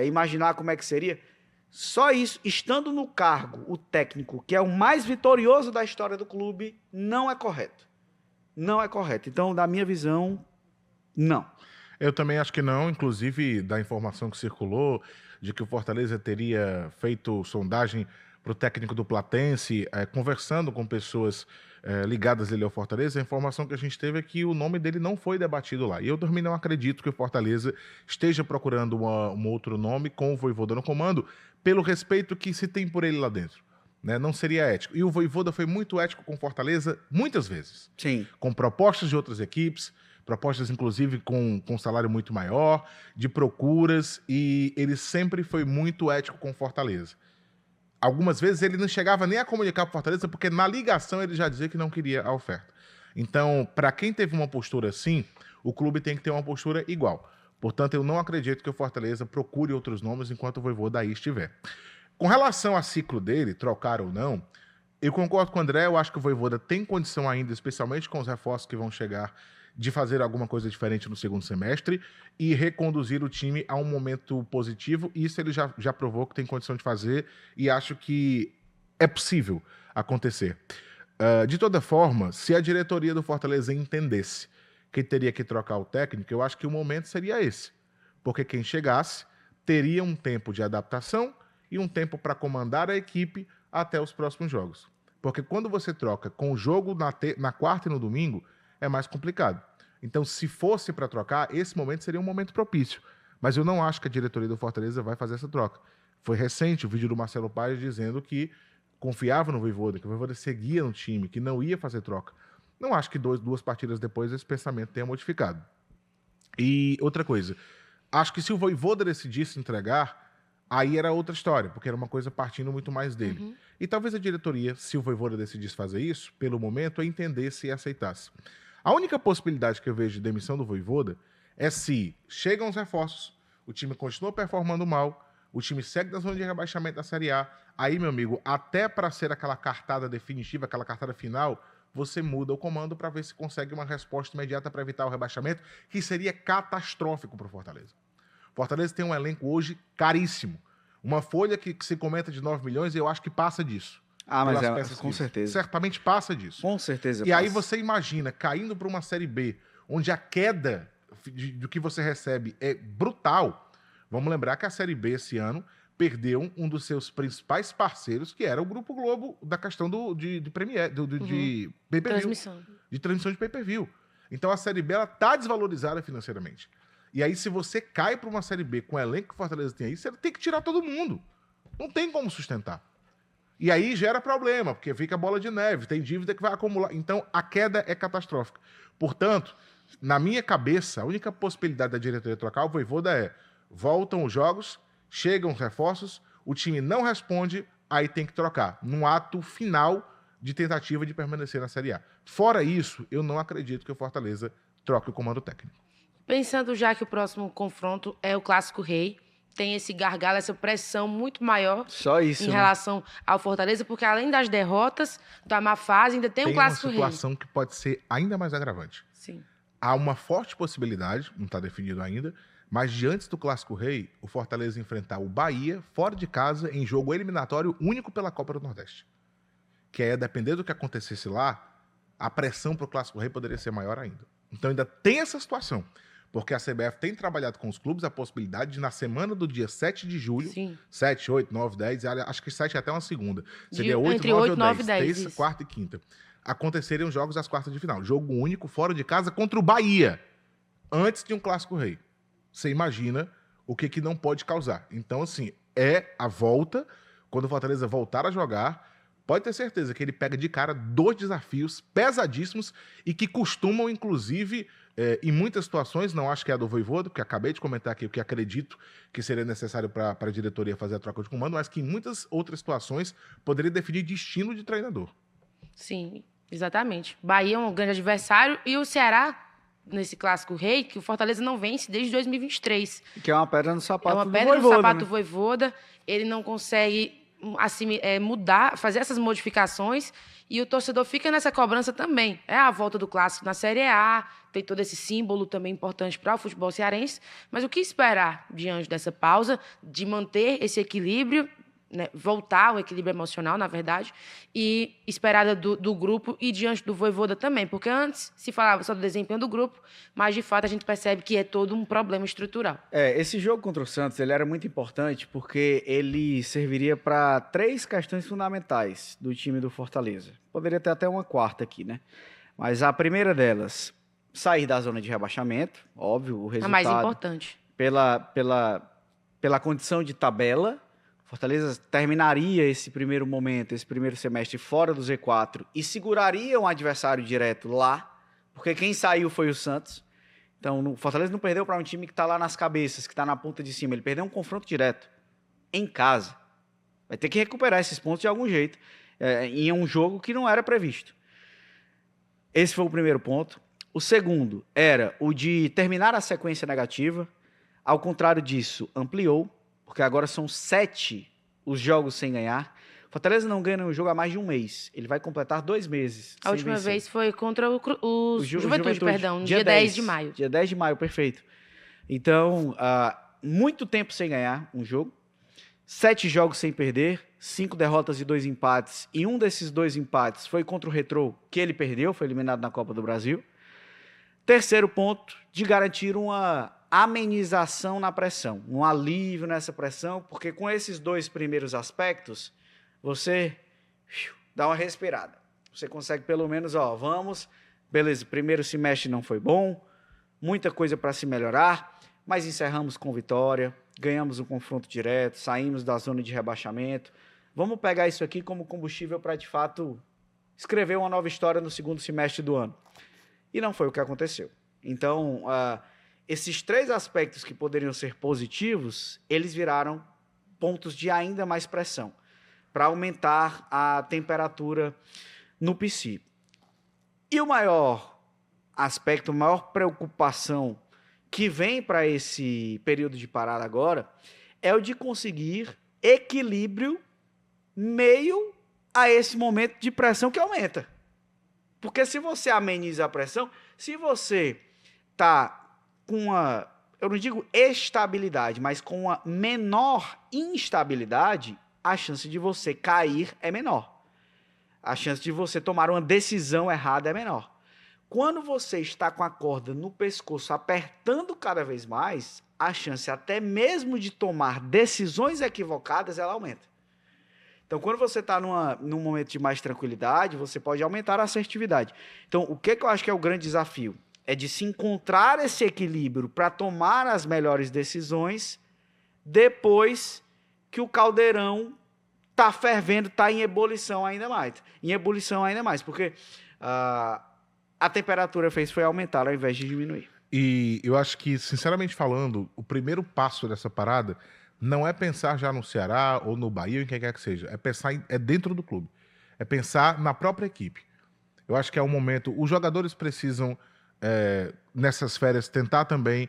imaginar como é que seria, só isso, estando no cargo, o técnico, que é o mais vitorioso da história do clube, não é correto. Não é correto. Então, da minha visão, não. Eu também acho que não, inclusive da informação que circulou de que o Fortaleza teria feito sondagem para o técnico do Platense, conversando com pessoas ligadas ali ao Fortaleza, a informação que a gente teve é que o nome dele não foi debatido lá. E eu também não acredito que o Fortaleza esteja procurando um outro nome com o Vojvoda no comando, pelo respeito que se tem por ele lá dentro. Né? Não seria ético. E o Vojvoda foi muito ético com o Fortaleza muitas vezes. Sim. Com propostas de outras equipes, propostas inclusive com salário muito maior, de procuras, e ele sempre foi muito ético com o Fortaleza. Algumas vezes ele não chegava nem a comunicar para o Fortaleza, porque na ligação ele já dizia que não queria a oferta. Então, para quem teve uma postura assim, o clube tem que ter uma postura igual. Portanto, eu não acredito que o Fortaleza procure outros nomes enquanto o Vojvoda aí estiver. Com relação ao ciclo dele, trocar ou não, eu concordo com o André, eu acho que o Vojvoda tem condição ainda, especialmente com os reforços que vão chegar, de fazer alguma coisa diferente no segundo semestre e reconduzir o time a um momento positivo. Isso ele já provou que tem condição de fazer e acho que é possível acontecer. De toda forma, se a diretoria do Fortaleza entendesse que teria que trocar o técnico, eu acho que o momento seria esse. Porque quem chegasse teria um tempo de adaptação e um tempo para comandar a equipe até os próximos jogos. Porque quando você troca com o jogo na quarta e no domingo, é mais complicado. Então, se fosse para trocar, esse momento seria um momento propício. Mas eu não acho que a diretoria do Fortaleza vai fazer essa troca. Foi recente o vídeo do Marcelo Paes dizendo que confiava no Vojvoda, que o Vojvoda seguia no time, que não ia fazer troca. Não acho que duas partidas depois esse pensamento tenha modificado. E outra coisa, acho que se o Vojvoda decidisse entregar, aí era outra história, porque era uma coisa partindo muito mais dele. Uhum. E talvez a diretoria, se o Vojvoda decidisse fazer isso, pelo momento, entendesse e aceitasse. A única possibilidade que eu vejo de demissão do Vojvoda é se chegam os reforços, o time continua performando mal, o time segue na zona de rebaixamento da Série A, aí, meu amigo, até para ser aquela cartada definitiva, aquela cartada final, você muda o comando para ver se consegue uma resposta imediata para evitar o rebaixamento, que seria catastrófico para o Fortaleza. Fortaleza tem um elenco hoje caríssimo. Uma folha que se comenta de 9 milhões, eu acho que passa disso. Mas com certeza. Certamente passa disso. Com certeza. E aí você imagina, caindo para uma Série B, onde a queda do que você recebe é brutal. Vamos lembrar que a Série B esse ano perdeu um dos seus principais parceiros, que era o Grupo Globo, da questão de pay-per-view. De transmissão de pay-per-view. Então a Série B está desvalorizada financeiramente. E aí, se você cai para uma Série B com o elenco que o Fortaleza tem aí, você tem que tirar todo mundo. Não tem como sustentar. E aí gera problema, porque fica bola de neve, tem dívida que vai acumular. Então, a queda é catastrófica. Portanto, na minha cabeça, a única possibilidade da diretoria trocar o Vojvoda é: voltam os jogos, chegam os reforços, o time não responde, aí tem que trocar, num ato final de tentativa de permanecer na Série A. Fora isso, eu não acredito que o Fortaleza troque o comando técnico. Pensando já que o próximo confronto é o Clássico Rei, tem esse gargalo, essa pressão muito maior Só isso, em relação ao Fortaleza, porque além das derrotas, da má fase, ainda tem o Clássico Rei. Tem uma situação que pode ser ainda mais agravante. Sim. Há uma forte possibilidade, não está definido ainda, mas diante do Clássico Rei, o Fortaleza enfrentar o Bahia fora de casa em jogo eliminatório único pela Copa do Nordeste. Que é, dependendo do que acontecesse lá, a pressão para o Clássico Rei poderia ser maior ainda. Então ainda tem essa situação. porque a CBF tem trabalhado com os clubes a possibilidade de, na semana do dia 7 de julho, Sim. 7, 8, 9, 10, acho que 7 é até uma segunda, seria Entre 8, 9 8, ou 9 10, e 10, terça, isso. quarta e quinta, acontecerem os jogos das quartas de final. Jogo único, fora de casa, contra o Bahia, antes de um Clássico Rei. Você imagina o que não pode causar. Então, assim, é a volta, quando o Fortaleza voltar a jogar, pode ter certeza que ele pega de cara 2 desafios pesadíssimos e que costumam, inclusive, em muitas situações, não acho que é a do Vojvoda, porque acabei de comentar aqui o que acredito que seria necessário para a diretoria fazer a troca de comando, mas que em muitas outras situações poderia definir destino de treinador. Sim, exatamente. Bahia é um grande adversário e o Ceará, nesse Clássico Rei, que o Fortaleza não vence desde 2023. Que é uma pedra no sapato É uma do pedra no Vojvoda, sapato né? do Vojvoda. Ele não consegue mudar, fazer essas modificações, e o torcedor fica nessa cobrança também. É a volta do Clássico na Série A, tem todo esse símbolo também importante para o futebol cearense, mas o que esperar diante dessa pausa, de manter esse equilíbrio, né, voltar ao equilíbrio emocional, na verdade, e esperada do grupo e diante do Vojvoda também, porque antes se falava só do desempenho do grupo, mas de fato a gente percebe que é todo um problema estrutural. Esse jogo contra o Santos ele era muito importante porque ele serviria para 3 questões fundamentais do time do Fortaleza. Poderia ter até uma quarta aqui, né? Mas a primeira delas, sair da zona de rebaixamento, óbvio, o A resultado... mais importante. Pela condição de tabela, Fortaleza terminaria esse primeiro momento, esse primeiro semestre fora do Z4 e seguraria um adversário direto lá, porque quem saiu foi o Santos. Então, o Fortaleza não perdeu para um time que está lá nas cabeças, que está na ponta de cima. Ele perdeu um confronto direto, em casa. Vai ter que recuperar esses pontos de algum jeito, em um jogo que não era previsto. Esse foi o primeiro ponto. O segundo era o de terminar a sequência negativa. Ao contrário disso, ampliou, porque agora são 7 os jogos sem ganhar. Fortaleza não ganha um jogo há mais de um mês. Ele vai completar 2 meses. A última vez foi contra o Juventude, perdão, no dia 10 de maio. Dia 10 de maio, perfeito. Então, muito tempo sem ganhar um jogo. 7 jogos sem perder, 5 derrotas e 2 empates. E um desses 2 empates foi contra o Retrô, que ele perdeu, foi eliminado na Copa do Brasil. Terceiro ponto, de garantir uma amenização na pressão, um alívio nessa pressão, porque com esses 2 primeiros aspectos, você dá uma respirada. Você consegue pelo menos, vamos, beleza, primeiro semestre não foi bom, muita coisa para se melhorar, mas encerramos com vitória, ganhamos um confronto direto, saímos da zona de rebaixamento. Vamos pegar isso aqui como combustível para, de fato, escrever uma nova história no segundo semestre do ano. E não foi o que aconteceu. Então, esses 3 aspectos que poderiam ser positivos, eles viraram pontos de ainda mais pressão, para aumentar a temperatura no PC. E o maior aspecto, a maior preocupação que vem para esse período de parada agora, é o de conseguir equilíbrio meio a esse momento de pressão que aumenta. Porque se você ameniza a pressão, se você está com uma, eu não digo estabilidade, mas com uma menor instabilidade, a chance de você cair é menor. A chance de você tomar uma decisão errada é menor. Quando você está com a corda no pescoço apertando cada vez mais, a chance até mesmo de tomar decisões equivocadas, ela aumenta. Então, quando você está num momento de mais tranquilidade, você pode aumentar a assertividade. Então, o que eu acho que é o grande desafio? É de se encontrar esse equilíbrio para tomar as melhores decisões depois que o caldeirão está fervendo, está em ebulição ainda mais. Porque a temperatura foi aumentar ao invés de diminuir. E eu acho que, sinceramente falando, o primeiro passo dessa parada não é pensar já no Ceará ou no Bahia ou em quem quer que seja. É pensar dentro do clube. É pensar na própria equipe. Eu acho que é um momento... Os jogadores precisam, nessas férias, tentar também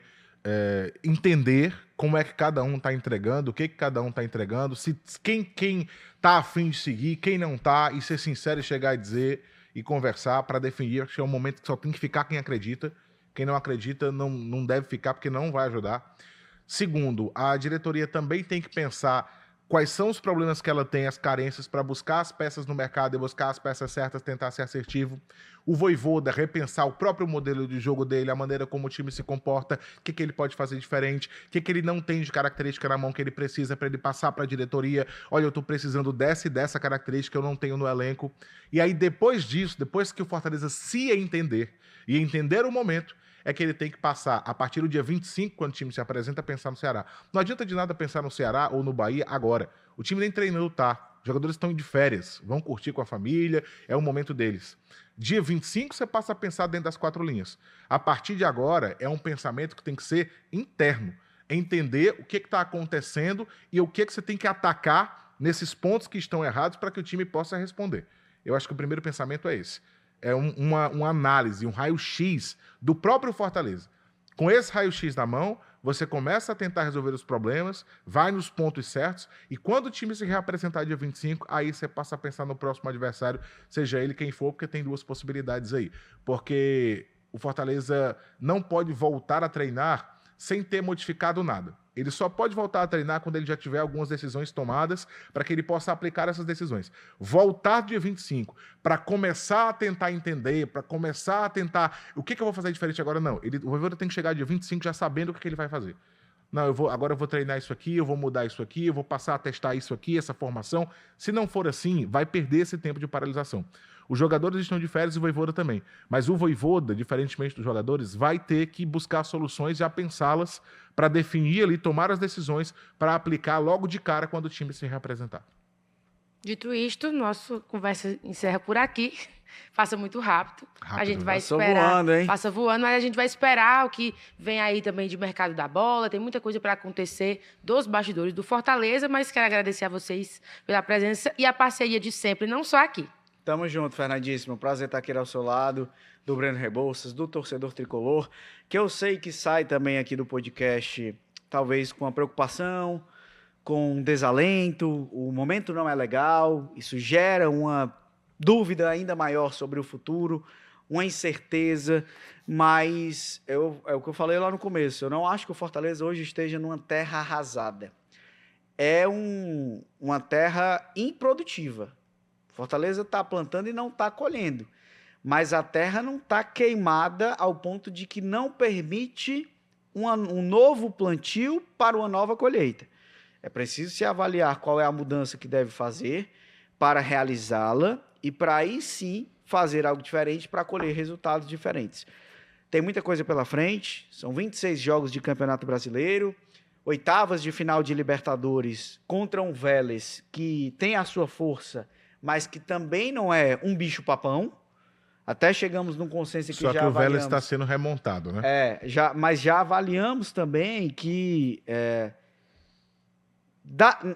entender como é que cada um está entregando, o que cada um está entregando, quem está afim de seguir, quem não está, e ser sincero e chegar e dizer e conversar para definir. Acho que é um momento que só tem que ficar quem acredita. Quem não acredita não deve ficar, porque não vai ajudar. Segundo, a diretoria também tem que pensar quais são os problemas que ela tem, as carências, para buscar as peças no mercado e buscar as peças certas, tentar ser assertivo. O Vojvoda repensar o próprio modelo de jogo dele, a maneira como o time se comporta, o que ele pode fazer diferente, o que ele não tem de característica na mão que ele precisa para ele passar para a diretoria. Olha, eu estou precisando dessa e dessa característica, eu não tenho no elenco. E aí, depois disso, depois que o Fortaleza se entender e entender o momento, é que ele tem que passar, a partir do dia 25, quando o time se apresenta, a pensar no Ceará. Não adianta de nada pensar no Ceará ou no Bahia agora. O time nem treinou, tá? Os jogadores estão de férias, vão curtir com a família, é o momento deles. Dia 25, você passa a pensar dentro das 4 linhas. A partir de agora, é um pensamento que tem que ser interno. Entender o que está acontecendo e o que você tem que atacar nesses pontos que estão errados para que o time possa responder. Eu acho que o primeiro pensamento é esse. É uma análise, um raio-x do próprio Fortaleza. Com esse raio-x na mão, você começa a tentar resolver os problemas, vai nos pontos certos, e quando o time se reapresentar dia 25, aí você passa a pensar no próximo adversário, seja ele quem for, porque tem 2 possibilidades aí. Porque o Fortaleza não pode voltar a treinar sem ter modificado nada. Ele só pode voltar a treinar quando ele já tiver algumas decisões tomadas para que ele possa aplicar essas decisões. Voltar dia 25 para começar a tentar entender, para começar a tentar... O que eu vou fazer diferente agora? Não. O Vojvoda tem que chegar dia 25 já sabendo o que ele vai fazer. Não, agora eu vou treinar isso aqui, eu vou mudar isso aqui, eu vou passar a testar isso aqui, essa formação. Se não for assim, vai perder esse tempo de paralisação. Os jogadores estão de férias e o Vojvoda também. Mas o Vojvoda, diferentemente dos jogadores, vai ter que buscar soluções e já pensá-las para definir ali, tomar as decisões para aplicar logo de cara quando o time se reapresentar. Dito isto, nossa conversa encerra por aqui. Faça muito rápido. A gente vai esperar. Voando, hein? Passa voando, mas a gente vai esperar o que vem aí também de mercado da bola. Tem muita coisa para acontecer dos bastidores do Fortaleza, mas quero agradecer a vocês pela presença e a parceria de sempre, não só aqui. Tamo junto, Fernandíssimo. Prazer estar aqui ao seu lado, do Breno Rebouças, do torcedor tricolor, que eu sei que sai também aqui do podcast, talvez com a preocupação, com um desalento, o momento não é legal, isso gera uma dúvida ainda maior sobre o futuro, uma incerteza, mas é o que eu falei lá no começo, eu não acho que o Fortaleza hoje esteja numa terra arrasada. É uma terra improdutiva. Fortaleza está plantando e não está colhendo, mas a terra não está queimada ao ponto de que não permite um novo plantio para uma nova colheita. É preciso se avaliar qual é a mudança que deve fazer para realizá-la e para aí sim fazer algo diferente para colher resultados diferentes. Tem muita coisa pela frente, são 26 jogos de Campeonato Brasileiro, 8ª de final de Libertadores contra um Vélez que tem a sua força, mas que também não é um bicho-papão. Até chegamos num consenso que só já que o avaliamos... Vélez está sendo remontado, né? Mas já avaliamos também que...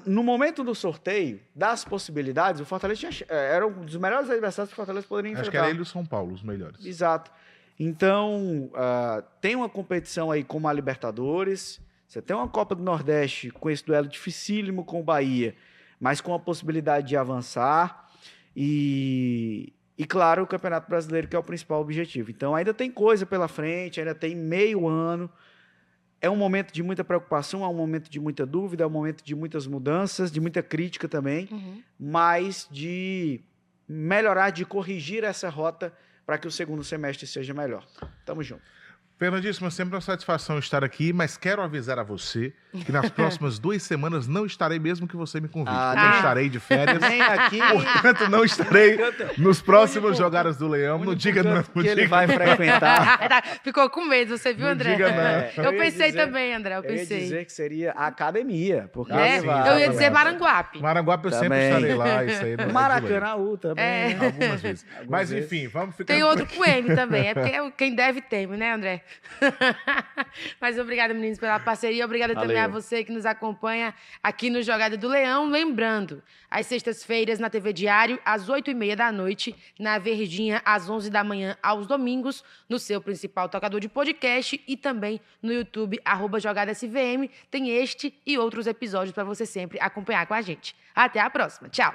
no momento do sorteio, das possibilidades, o Fortaleza era um dos melhores adversários que o Fortaleza poderia enfrentar. Acho que era ele e o São Paulo, os melhores. Exato. Então, tem uma competição aí como a Libertadores, você tem uma Copa do Nordeste com esse duelo dificílimo com o Bahia, mas com a possibilidade de avançar e claro, o Campeonato Brasileiro, que é o principal objetivo. Então, ainda tem coisa pela frente, ainda tem meio ano. É um momento de muita preocupação, é um momento de muita dúvida, é um momento de muitas mudanças, de muita crítica também, mas de melhorar, de corrigir essa rota para que o segundo semestre seja melhor. Tamo junto. Fernandíssimo, é sempre uma satisfação estar aqui, mas quero avisar a você que nas próximas 2 semanas não estarei mesmo que você me convide. Não estarei de férias. Nem aqui. Portanto, não estarei nos próximos Jogadas do Leão. Não diga não. Que ele vai frequentar. Ficou com medo, você viu, André? Não diga não. Eu pensei também, André, eu pensei. Eu ia dizer que seria a academia. Porque eu ia dizer Maranguape. Maranguape eu sempre estarei lá. Isso aí não Maracanãú também. Algumas vezes. Mas enfim, vamos ficar... Tem outro com M também, é porque quem deve teme, né, André? Mas obrigada, meninos, pela parceria. Obrigada também a você que nos acompanha aqui no Jogada do Leão. Lembrando, às sextas-feiras na TV Diário, às 8h30 da noite, na Verdinha, às 11 da manhã, aos domingos, no seu principal tocador de podcast e também no YouTube, @JogadaSVM. Tem este e outros episódios para você sempre acompanhar com a gente. Até a próxima. Tchau!